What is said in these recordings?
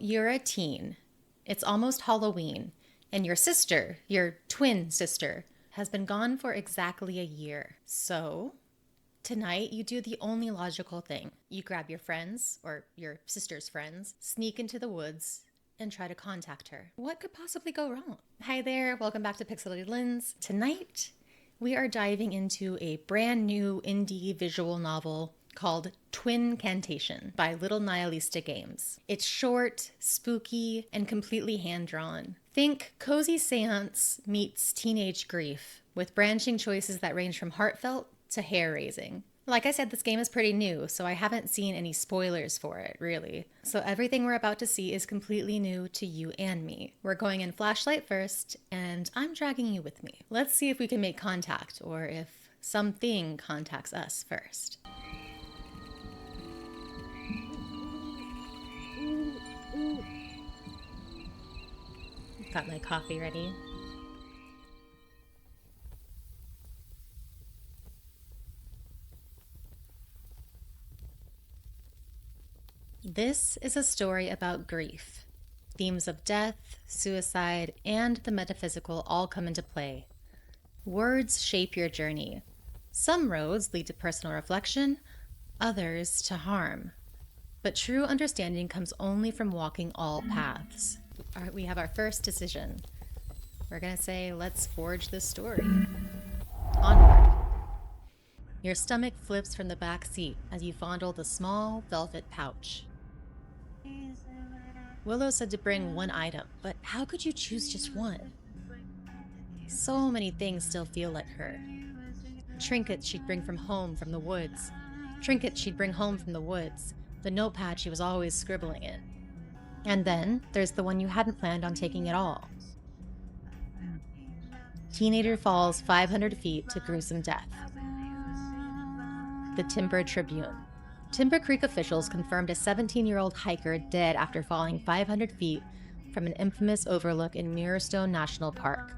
you're a teen. It's almost Halloween, and your sister, your twin sister, has been gone for exactly a year. So, tonight you do the only logical thing. You grab your friends, or your sister's friends, sneak into the woods, and try to contact her. What could possibly go wrong? Hi there, welcome back to Pixelated Lens. Tonight, we are diving into a brand new indie visual novel called Twincantation by Little Nihilista Games. It's short, spooky, and completely hand-drawn. Think cozy seance meets teenage grief, with branching choices that range from heartfelt to hair-raising. Like I said, this game is pretty new, so I haven't seen any spoilers for it, really. So everything we're about to see is completely new to you and me. We're going in flashlight first, and I'm dragging you with me. Let's see if we can make contact, or if something contacts us first. Got my coffee ready. This is a story about grief. Themes of death, suicide, and the metaphysical all come into play. Words shape your journey. Some roads lead to personal reflection, others to harm. But true understanding comes only from walking all paths. We have our first decision. We're gonna say, let's forge this story. Onward. Your stomach flips from the back seat as you fondle the small velvet pouch. Willow said to bring one item, but how could you choose just one? So many things still feel like her. Trinkets she'd bring home from the woods. The notepad she was always scribbling in. And then there's the one you hadn't planned on taking at all. Teenager falls 500 feet to gruesome death. The Timber Tribune. Timber Creek officials confirmed a 17-year-old hiker dead after falling 500 feet from an infamous overlook in Mirrorstone National Park.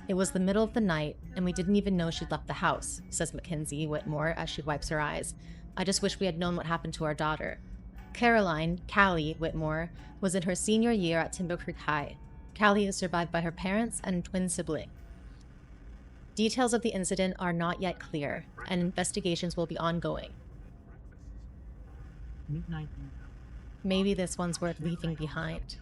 It was the middle of the night, and we didn't even know she'd left the house, says Mackenzie Whitmore as she wipes her eyes. I just wish we had known what happened to our daughter. Caroline, Callie Whitmore, was in her senior year at Timber Creek High. Callie is survived by her parents and twin sibling. Details of the incident are not yet clear, and investigations will be ongoing. Maybe this one's worth leaving behind.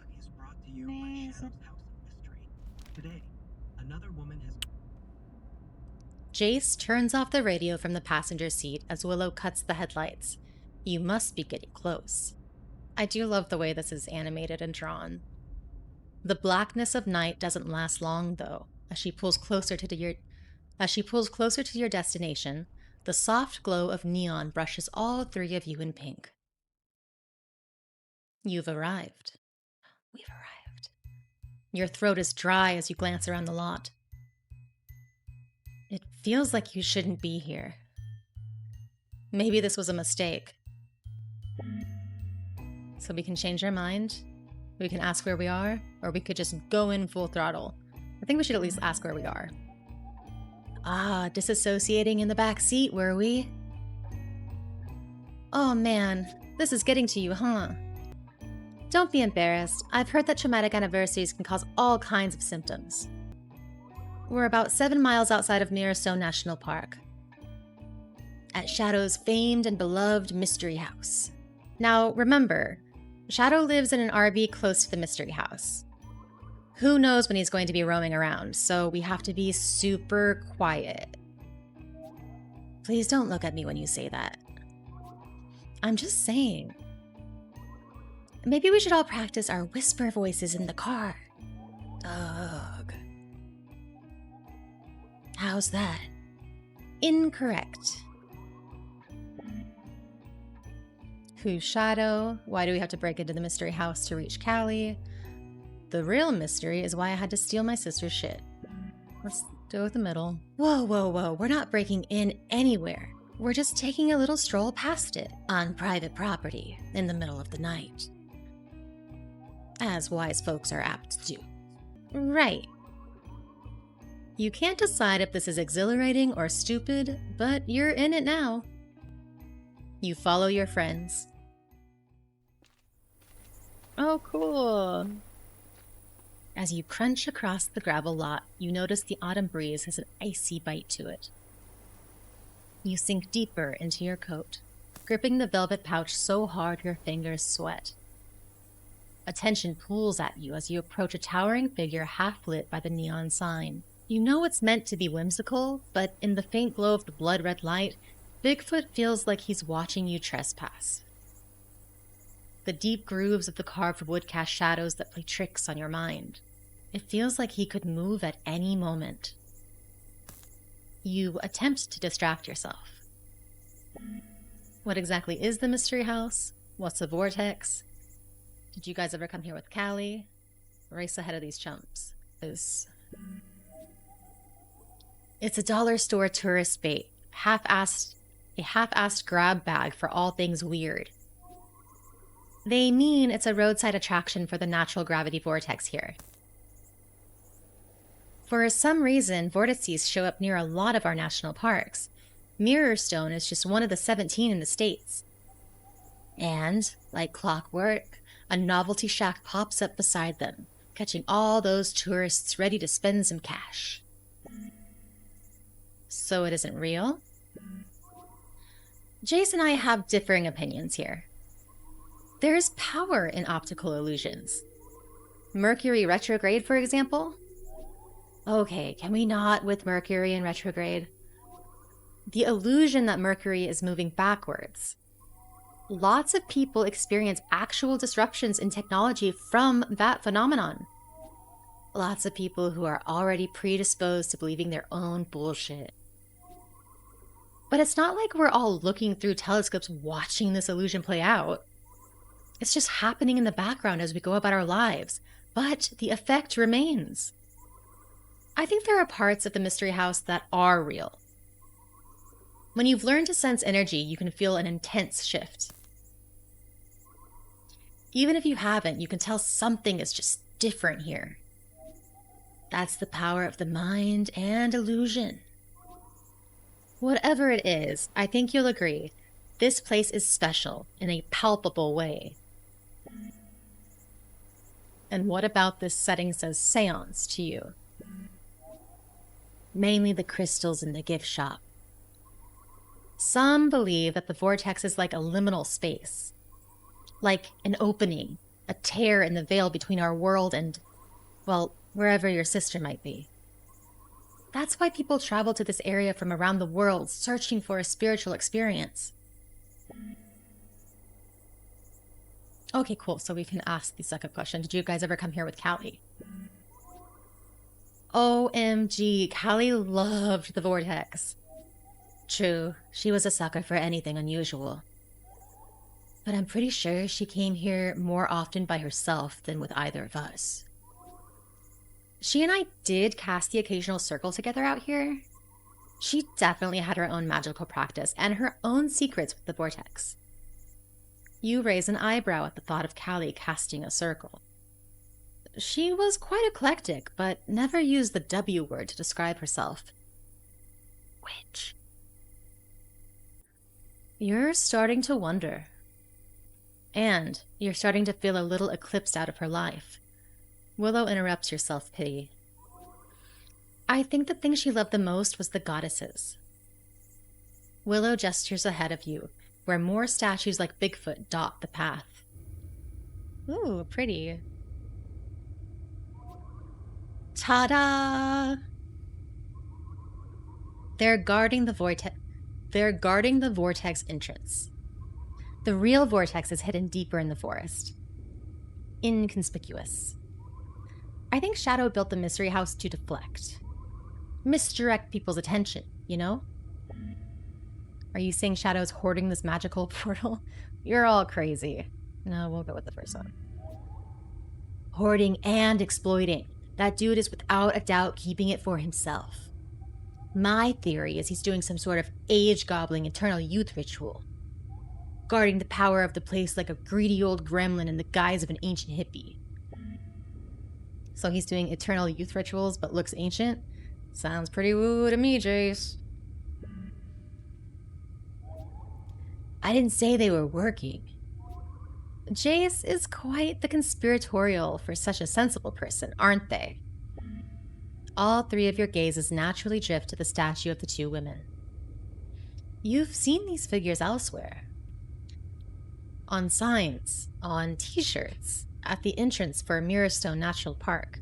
Jace turns off the radio from the passenger seat as Willow cuts the headlights. You must be getting close. I do love the way this is animated and drawn. The blackness of night doesn't last long, though. As she pulls closer to your destination, the soft glow of neon brushes all three of you in pink. You've arrived. We've arrived. Your throat is dry as you glance around the lot. It feels like you shouldn't be here. Maybe this was a mistake. So we can change our mind, we can ask where we are, or we could just go in full throttle. I think we should at least ask where we are. Disassociating in the back seat, were we? Oh man, this is getting to you, huh? Don't be embarrassed. I've heard that traumatic anniversaries can cause all kinds of symptoms. We're about 7 miles outside of Mirrorstone National Park, at Shadow's famed and beloved mystery house. Now, remember, Shadow lives in an RV close to the mystery house. Who knows when he's going to be roaming around, so we have to be super quiet. Please don't look at me when you say that. I'm just saying. Maybe we should all practice our whisper voices in the car. Ugh. How's that? Incorrect. Who's Shadow? Why do we have to break into the mystery house to reach Callie? The real mystery is why I had to steal my sister's shit. Let's go with the middle. Whoa, whoa, whoa. We're not breaking in anywhere. We're just taking a little stroll past it on private property in the middle of the night. As wise folks are apt to do. Right. You can't decide if this is exhilarating or stupid, but you're in it now. You follow your friends. Oh, cool. As you crunch across the gravel lot, you notice the autumn breeze has an icy bite to it. You sink deeper into your coat, gripping the velvet pouch so hard your fingers sweat. Attention pulls at you as you approach a towering figure half lit by the neon sign. You know it's meant to be whimsical, but in the faint glow of the blood-red light, Bigfoot feels like he's watching you trespass. The deep grooves of the carved wood cast shadows that play tricks on your mind. It feels like he could move at any moment. You attempt to distract yourself. What exactly is the mystery house? What's a vortex? Did you guys ever come here with Callie? Race ahead of these chumps. It's a dollar store tourist bait, a half-assed grab bag for all things weird. They mean it's a roadside attraction for the natural gravity vortex here. For some reason, vortices show up near a lot of our national parks. Mirrorstone is just one of the 17 in the States. And, like clockwork, a novelty shack pops up beside them, catching all those tourists ready to spend some cash. So it isn't real? Jace and I have differing opinions here. There's power in optical illusions. Mercury retrograde, for example? Okay, can we not with Mercury in retrograde? The illusion that Mercury is moving backwards. Lots of people experience actual disruptions in technology from that phenomenon. Lots of people who are already predisposed to believing their own bullshit. But it's not like we're all looking through telescopes watching this illusion play out. It's just happening in the background as we go about our lives, but the effect remains. I think there are parts of the mystery house that are real. When you've learned to sense energy, you can feel an intense shift. Even if you haven't, you can tell something is just different here. That's the power of the mind and illusion. Whatever it is, I think you'll agree, this place is special in a palpable way. And what about this setting says seance to you? Mainly the crystals in the gift shop. Some believe that the vortex is like a liminal space. Like an opening, a tear in the veil between our world and, well, wherever your sister might be. That's why people travel to this area from around the world searching for a spiritual experience. Okay, cool. So we can ask the second question. Did you guys ever come here with Callie? OMG, Callie loved the vortex. True, she was a sucker for anything unusual. But I'm pretty sure she came here more often by herself than with either of us. She and I did cast the occasional circle together out here. She definitely had her own magical practice and her own secrets with the vortex. You raise an eyebrow at the thought of Callie casting a circle. She was quite eclectic, but never used the W word to describe herself. Witch. You're starting to wonder. And you're starting to feel a little eclipsed out of her life. Willow interrupts your self-pity. I think the thing she loved the most was the goddesses. Willow gestures ahead of you, where more statues like Bigfoot dot the path. Ooh, pretty. Ta-da! They're guarding the vortex entrance. The real vortex is hidden deeper in the forest. Inconspicuous. I think Shadow built the mystery house to deflect. Misdirect people's attention, you know? Are you saying Shadow's hoarding this magical portal? You're all crazy. No, we'll go with the first one. Hoarding and exploiting. That dude is without a doubt keeping it for himself. My theory is he's doing some sort of age-gobbling eternal youth ritual. Guarding the power of the place like a greedy old gremlin in the guise of an ancient hippie. So he's doing eternal youth rituals but looks ancient? Sounds pretty woo to me, Jace. I didn't say they were working. Jace is quite the conspiratorial for such a sensible person, aren't they? All three of your gazes naturally drift to the statue of the two women. You've seen these figures elsewhere. On signs, on t-shirts, at the entrance for Mirrorstone National Park.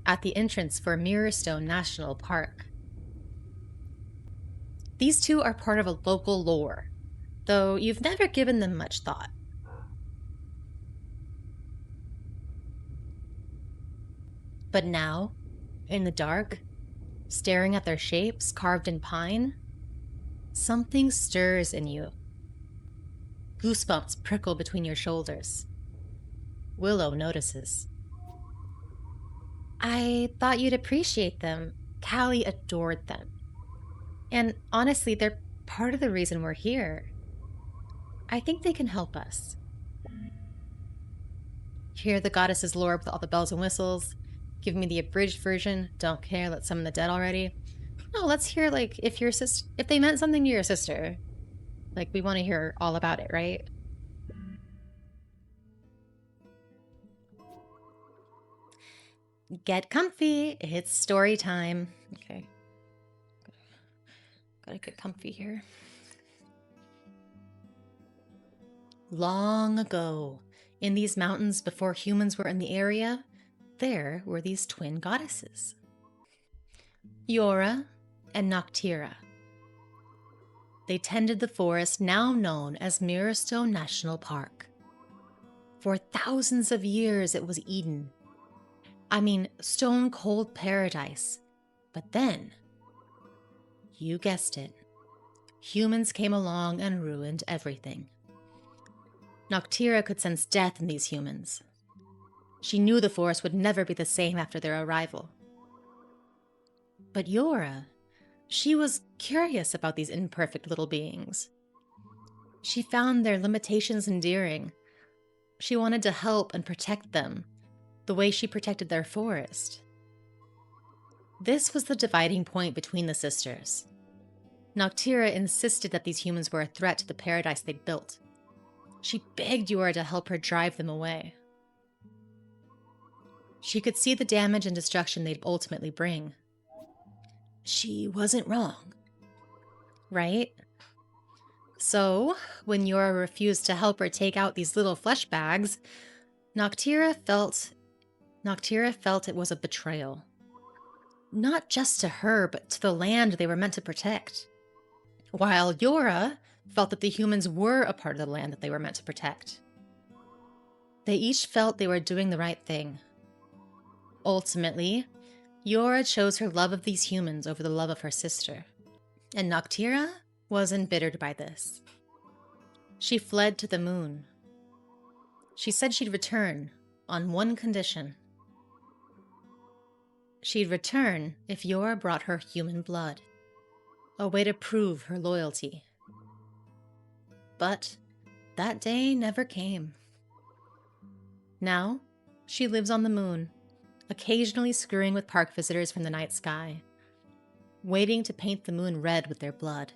At the entrance for Mirrorstone National Park. These two are part of a local lore, though you've never given them much thought. But now, in the dark, staring at their shapes carved in pine, something stirs in you. Goosebumps prickle between your shoulders. Willow notices. I thought you'd appreciate them. Callie adored them. And honestly, they're part of the reason we're here. I think they can help us. Hear the goddess's lore with all the bells and whistles. Give me the abridged version. Don't care, let's summon the dead already. No, let's hear, like, if they meant something to your sister. Like, we want to hear all about it, right? Get comfy. It's story time. Okay. Gotta get comfy here. Long ago, in these mountains before humans were in the area, there were these twin goddesses. Yora and Noctira. They tended the forest now known as Mirrorstone National Park. For thousands of years it was Eden. I mean, stone-cold paradise. But then, you guessed it, humans came along and ruined everything. Noctira could sense death in these humans. She knew the forest would never be the same after their arrival. But Yora, she was curious about these imperfect little beings. She found their limitations endearing. She wanted to help and protect them, the way she protected their forest. This was the dividing point between the sisters. Noctira insisted that these humans were a threat to the paradise they'd built. She begged Yora to help her drive them away. She could see the damage and destruction they'd ultimately bring. She wasn't wrong, right? So, when Yora refused to help her take out these little flesh bags, Noctira felt it was a betrayal. Not just to her, but to the land they were meant to protect. While Yora felt that the humans were a part of the land that they were meant to protect. They each felt they were doing the right thing. Ultimately, Yora chose her love of these humans over the love of her sister. And Noctira was embittered by this. She fled to the moon. She said she'd return on one condition. She'd return if Yora brought her human blood, a way to prove her loyalty. But that day never came. Now, she lives on the moon, occasionally screwing with park visitors from the night sky, waiting to paint the moon red with their blood.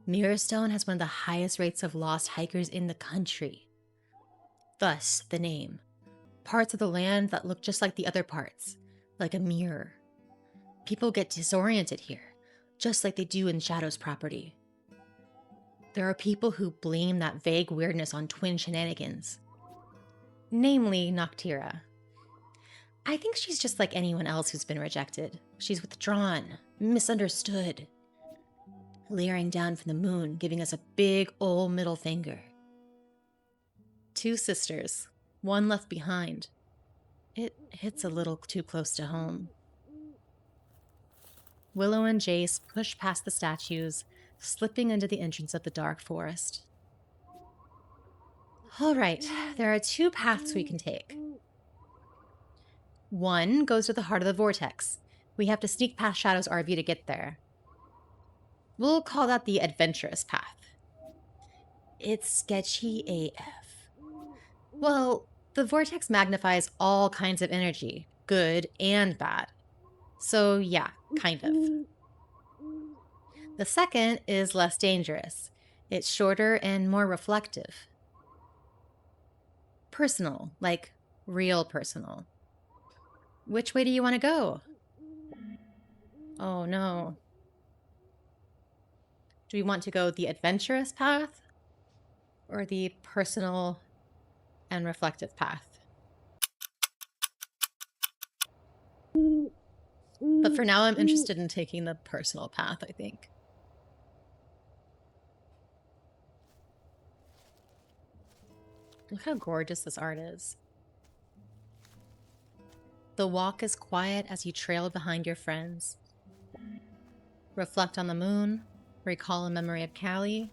Mirrorstone has one of the highest rates of lost hikers in the country. Thus, the name. Parts of the land that look just like the other parts, like a mirror. People get disoriented here, just like they do in Shadow's property. There are people who blame that vague weirdness on twin shenanigans. Namely, Noctira. I think she's just like anyone else who's been rejected. She's withdrawn, misunderstood. Leering down from the moon, giving us a big ol' middle finger. Two sisters, one left behind. It hits a little too close to home. Willow and Jace push past the statues, slipping into the entrance of the dark forest. All right, there are two paths we can take. One goes to the heart of the vortex. We have to sneak past Shadow's RV to get there. We'll call that the adventurous path. It's sketchy AF. Well, the vortex magnifies all kinds of energy, good and bad. So yeah, kind of. The second is less dangerous. It's shorter and more reflective. personal, like real personal. Which way do you want to go? Oh no. Do we want to go the adventurous path or the personal and reflective path? But for now, I'm interested in taking the personal path, I think. Look how gorgeous this art is. The walk is quiet as you trail behind your friends. Reflect on the moon. Recall a memory of Callie.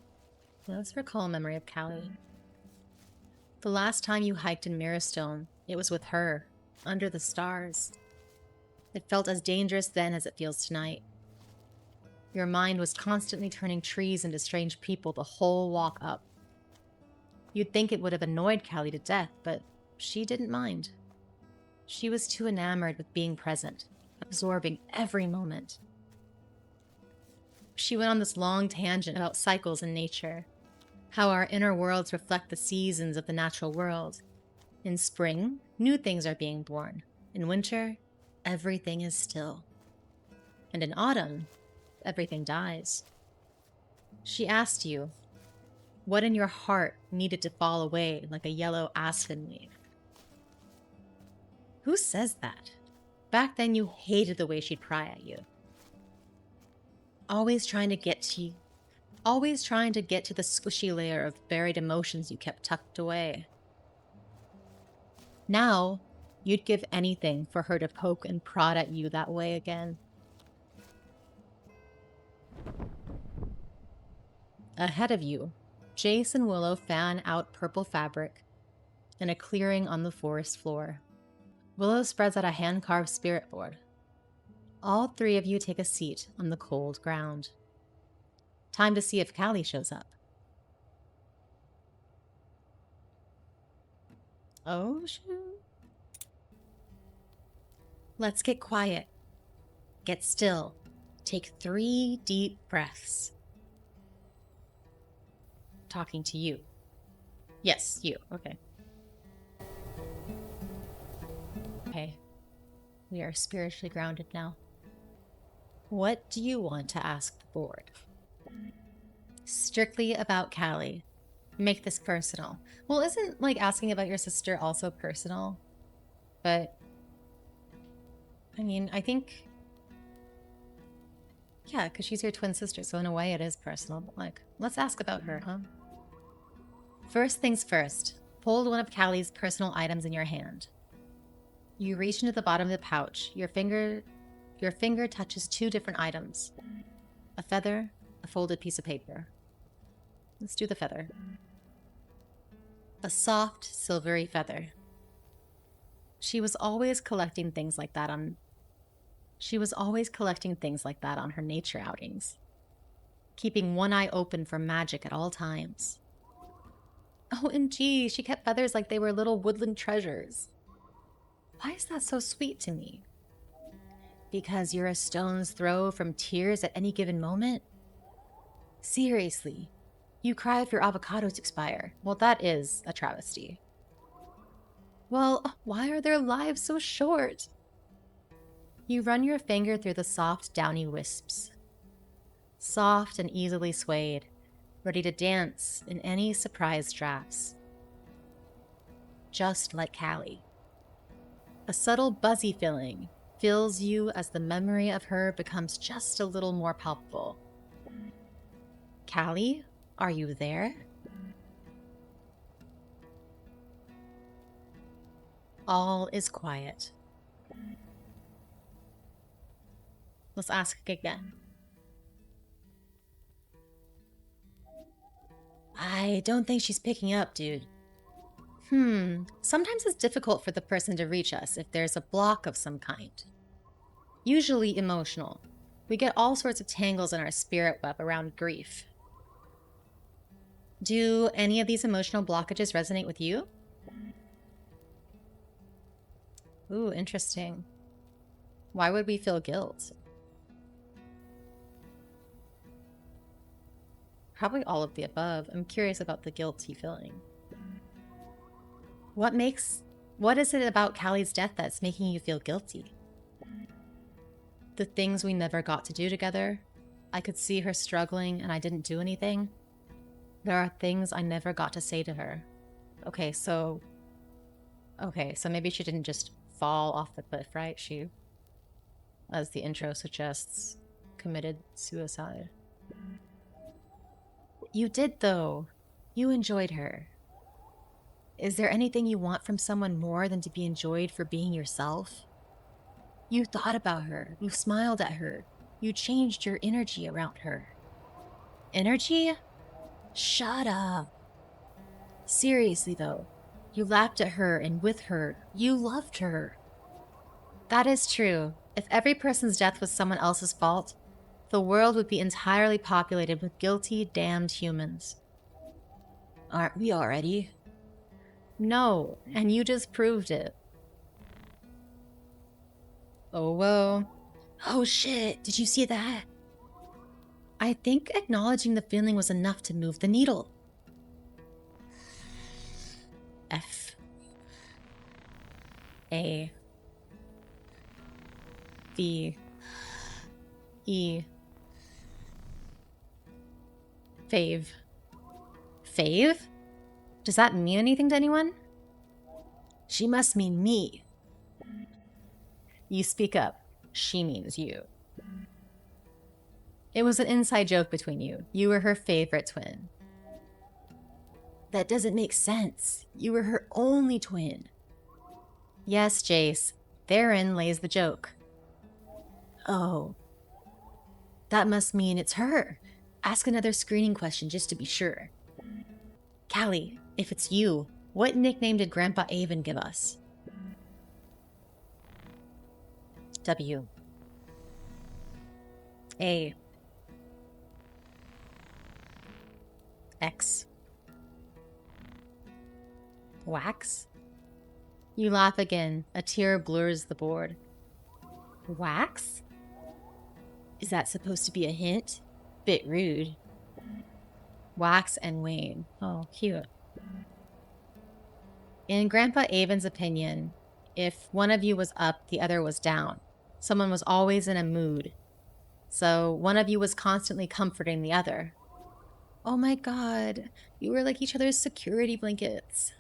Let's recall a memory of Callie. The last time you hiked in Mirrorstone, it was with her, under the stars. It felt as dangerous then as it feels tonight. Your mind was constantly turning trees into strange people the whole walk up. You'd think it would have annoyed Callie to death, but she didn't mind. She was too enamored with being present, absorbing every moment. She went on this long tangent about cycles in nature, how our inner worlds reflect the seasons of the natural world. In spring, new things are being born. In winter, everything is still. And in autumn, everything dies. She asked you, what in your heart needed to fall away like a yellow aspen leaf? Who says that? Back then you hated the way she'd pry at you. Always trying to get to the squishy layer of buried emotions you kept tucked away. Now, you'd give anything for her to poke and prod at you that way again. Ahead of you, Jace and Willow fan out purple fabric in a clearing on the forest floor. Willow spreads out a hand-carved spirit board. All three of you take a seat on the cold ground. Time to see if Callie shows up. Oh, shoot. Let's get quiet. Get still. Take 3 deep breaths. Talking to you. Yes, you. Okay. Okay. We are spiritually grounded now. What do you want to ask the board? Strictly about Callie. Make this personal. Well, isn't like asking about your sister also personal? But I mean, I think, yeah, because she's your twin sister, so in a way it is personal. But like, let's ask about her, huh? First things first, hold one of Callie's personal items in your hand. You reach into the bottom of the pouch. Your finger touches 2 different items. A feather, a folded piece of paper. Let's do the feather. A soft, silvery feather. She was always collecting things like that on her nature outings, keeping one eye open for magic at all times. OMG, she kept feathers like they were little woodland treasures. Why is that so sweet to me? Because you're a stone's throw from tears at any given moment? Seriously, you cry if your avocados expire. Well, that is a travesty. Well, why are their lives so short? You run your finger through the soft, downy wisps. Soft and easily swayed, ready to dance in any surprise drafts. Just like Callie. A subtle buzzy feeling fills you as the memory of her becomes just a little more palpable. Callie, are you there? All is quiet. Let's ask again. I don't think she's picking up, dude. Sometimes it's difficult for the person to reach us if there's a block of some kind. Usually emotional. We get all sorts of tangles in our spirit web around grief. Do any of these emotional blockages resonate with you? Ooh, interesting. Why would we feel guilt? Probably all of the above. I'm curious about the guilty feeling. What is it about Callie's death that's making you feel guilty? The things we never got to do together. I could see her struggling and I didn't do anything. There are things I never got to say to her. Okay, so maybe she didn't just fall off the cliff, right? She, as the intro suggests, committed suicide. You did, though. You enjoyed her. Is there anything you want from someone more than to be enjoyed for being yourself? You thought about her. You smiled at her. You changed your energy around her. Energy? Shut up. Seriously, though. You laughed at her, and with her, you loved her. That is true. If every person's death was someone else's fault, the world would be entirely populated with guilty, damned humans. Aren't we already? No, and you just proved it. Oh, whoa. Oh shit, did you see that? I think acknowledging the feeling was enough to move the needle. F. A. V. E. Fave. Fave? Does that mean anything to anyone? She must mean me. You speak up. She means you. It was an inside joke between you. You were her favorite twin. That doesn't make sense. You were her only twin. Yes, Jace. Therein lays the joke. Oh. That must mean it's her. Ask another screening question just to be sure. Callie, if it's you, what nickname did Grandpa Avon give us? W. A. X. Wax? You laugh again. A tear blurs the board. Wax? Is that supposed to be a hint? Bit rude. Wax and wane. Oh, cute. In Grandpa Avon's opinion, if one of you was up, the other was down. Someone was always in a mood. So one of you was constantly comforting the other. Oh my god, you were like each other's security blankets.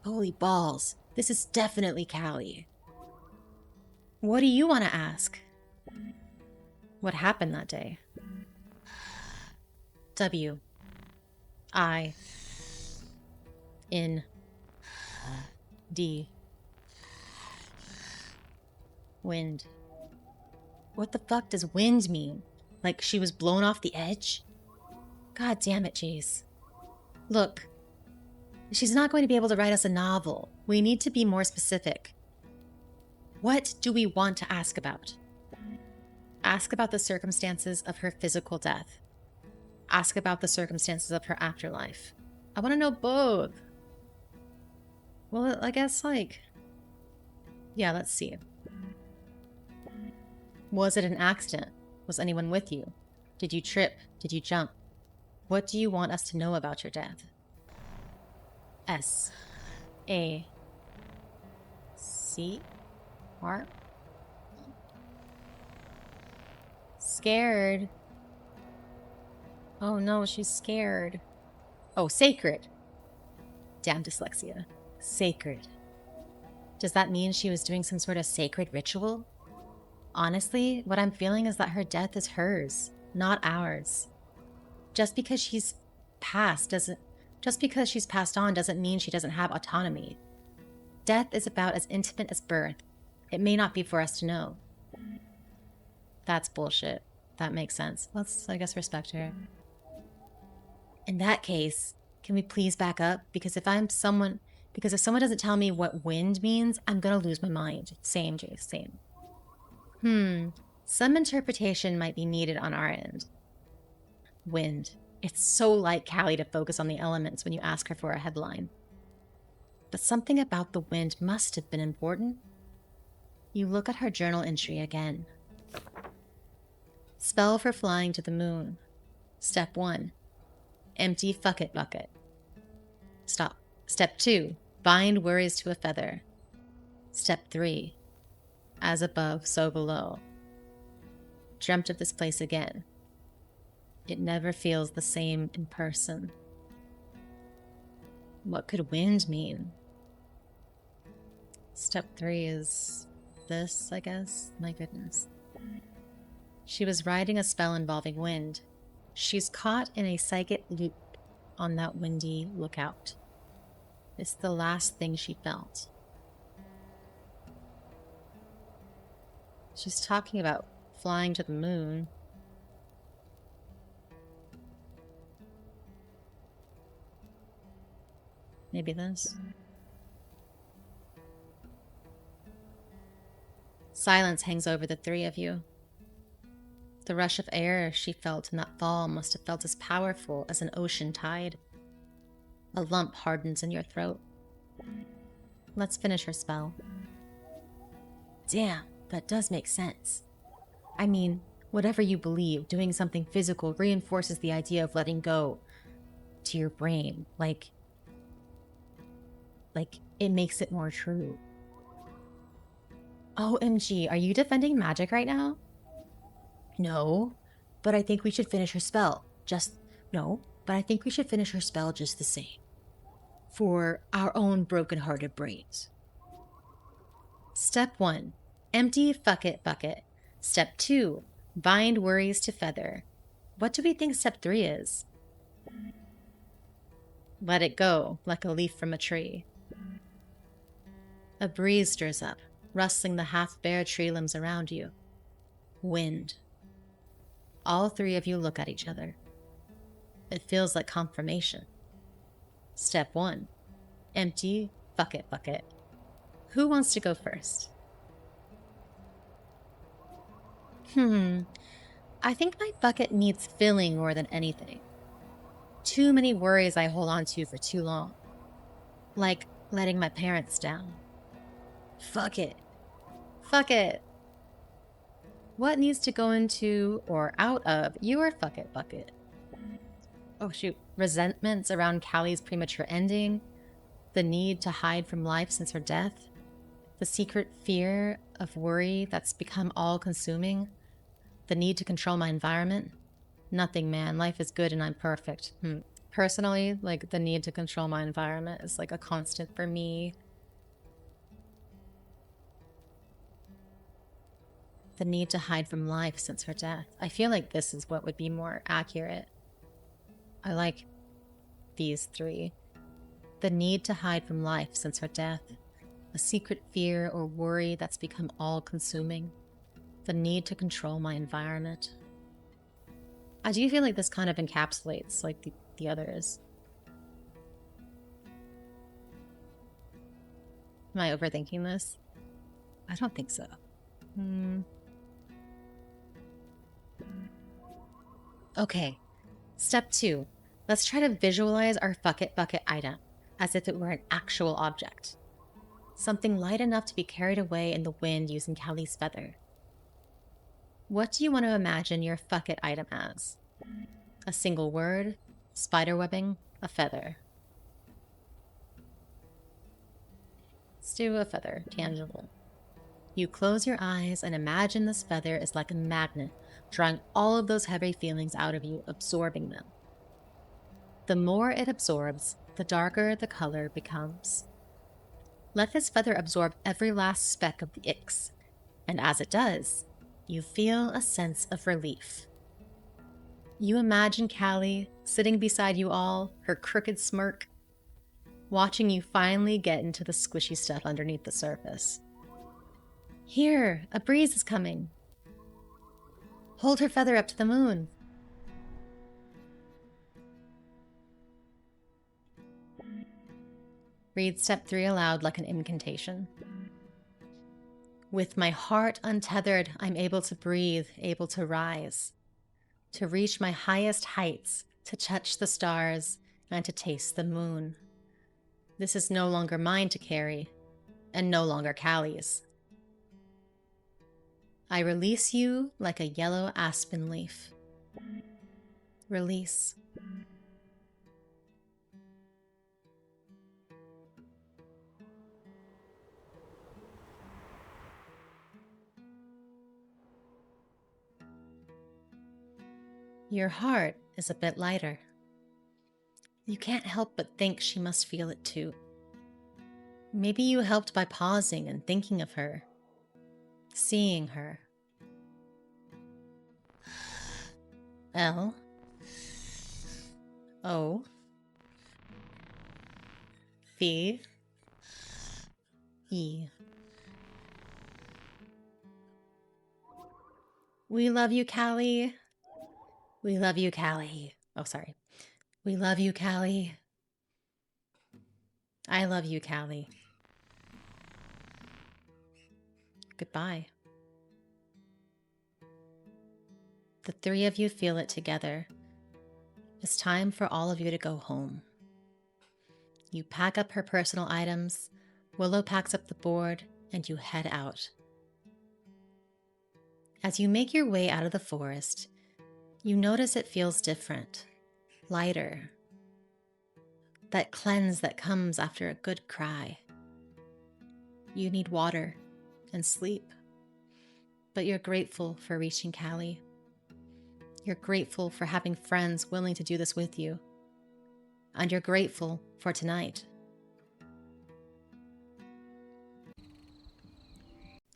Holy balls, this is definitely Callie. What do you want to ask? What happened that day? W. I. N. D. Wind. What the fuck does wind mean? Like she was blown off the edge? God damn it, Jace. Look, she's not going to be able to write us a novel. We need to be more specific. What do we want to ask about? Ask about the circumstances of her physical death. Ask about the circumstances of her afterlife. I want to know both. Well, I guess, yeah, let's see. Was it an accident? Was anyone with you? Did you trip? Did you jump? What do you want us to know about your death? S. A. C. R. Scared. Oh no, she's scared. Oh, sacred. Damn dyslexia. Sacred. Does that mean she was doing some sort of sacred ritual? Honestly, what I'm feeling is that her death is hers, not ours. Just because she's passed on doesn't mean she doesn't have autonomy. Death is about as intimate as birth. It may not be for us to know. That's bullshit. That makes sense. Let's, I guess, respect her. In that case, can we please back up? Because if someone doesn't tell me what wind means, I'm gonna lose my mind. Same, Jace, same. Some interpretation might be needed on our end. Wind. It's so like Callie to focus on the elements when you ask her for a headline. But something about the wind must have been important. You look at her journal entry again. Spell for flying to the moon. Step 1. Empty fuck it bucket. Stop. Step 2. bind worries to a feather. Step 3, as above, so below. Dreamt of this place again. It never feels the same in person. What could wind mean? Step 3 is this, I guess. My goodness. She was writing a spell involving wind. She's caught in a psychic loop on that windy lookout. It's the last thing she felt. She's talking about flying to the moon. Maybe this. Silence hangs over the three of you. The rush of air she felt in that fall must have felt as powerful as an ocean tide. A lump hardens in your throat. Let's finish her spell. Damn, that does make sense. I mean, whatever you believe, doing something physical reinforces the idea of letting go to your brain. Like it makes it more true. OMG, are you defending magic right now? No, but I think we should finish her spell. But I think we should finish her spell just the same. For our own broken-hearted brains. Step 1, empty fuck it bucket. Step 2, bind worries to feather. What do we think step 3 is? Let it go, like a leaf from a tree. A breeze stirs up, rustling the half-bare tree limbs around you. Wind. All three of you look at each other. It feels like confirmation. Step 1, empty fuck it bucket. Who wants to go first? I think my bucket needs filling more than anything. Too many worries I hold on to for too long. Like letting my parents down. Fuck it. Fuck it. What needs to go into or out of your fuck it bucket? Oh shoot. Resentments around Callie's premature ending. The need to hide from life since her death. The secret fear of worry that's become all-consuming. The need to control my environment. Nothing, man. Life is good and I'm perfect. Personally, like, the need to control my environment is like a constant for me. The need to hide from life since her death. I feel like this is what would be more accurate. I like these three. The need to hide from life since her death. A secret fear or worry that's become all-consuming. The need to control my environment. I do feel like this kind of encapsulates like the others. Am I overthinking this? I don't think so. Okay, step 2. Let's try to visualize our fuck it bucket item as if it were an actual object. Something light enough to be carried away in the wind using Callie's feather. What do you want to imagine your fuck it item as? A single word, spiderwebbing, a feather. Let's do a feather, tangible. You close your eyes and imagine this feather is like a magnet, drawing all of those heavy feelings out of you, absorbing them. The more it absorbs, the darker the color becomes. Let this feather absorb every last speck of the icks, and as it does, you feel a sense of relief. You imagine Callie sitting beside you all, her crooked smirk, watching you finally get into the squishy stuff underneath the surface. Here, a breeze is coming. Hold her feather up to the moon. Read step 3 aloud like an incantation. With my heart untethered, I'm able to breathe, able to rise, to reach my highest heights, to touch the stars, and to taste the moon. This is no longer mine to carry, and no longer Callie's. I release you like a yellow aspen leaf. Release. Your heart is a bit lighter. You can't help but think she must feel it too. Maybe you helped by pausing and thinking of her, seeing her. L O V E. We love you, Callie. We love you, Callie. Oh, sorry. We love you, Callie. I love you, Callie. Goodbye. The three of you feel it together. It's time for all of you to go home. You pack up her personal items, Willow packs up the board, and you head out. As you make your way out of the forest, you notice it feels different, lighter. That cleanse that comes after a good cry. You need water and sleep, but you're grateful for reaching Callie. You're grateful for having friends willing to do this with you. And you're grateful for tonight.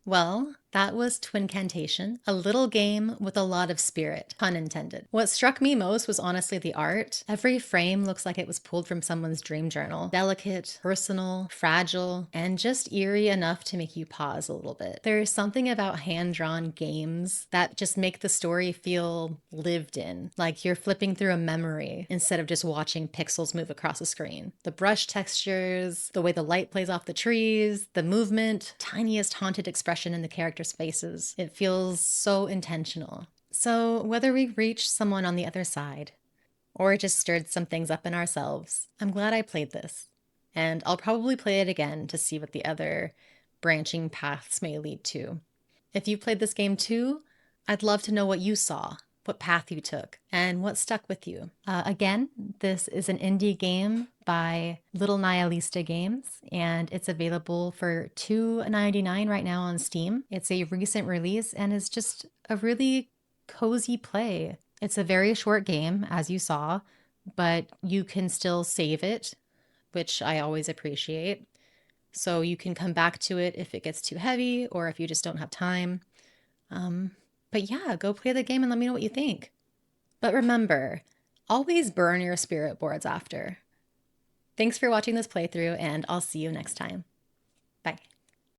Well, that was Twincantation, a little game with a lot of spirit, pun intended. What struck me most was honestly the art. Every frame looks like it was pulled from someone's dream journal. Delicate, personal, fragile, and just eerie enough to make you pause a little bit. There's something about hand-drawn games that just make the story feel lived in, like you're flipping through a memory instead of just watching pixels move across a screen. The brush textures, the way the light plays off the trees, the movement, tiniest haunted expression in the characters' faces. It feels so intentional. So whether we reach someone on the other side, or just stirred some things up in ourselves, I'm glad I played this. And I'll probably play it again to see what the other branching paths may lead to. If you played this game too, I'd love to know what you saw, what path you took, and what stuck with you. Again, this is an indie game by Little Nihilista Games, and it's available for $2.99 right now on Steam. It's a recent release and is just a really cozy play. It's a very short game, as you saw, but you can still save it, which I always appreciate. So you can come back to it if it gets too heavy or if you just don't have time. But yeah, go play the game and let me know what you think. But remember, always burn your spirit boards after. Thanks for watching this playthrough, and I'll see you next time. Bye.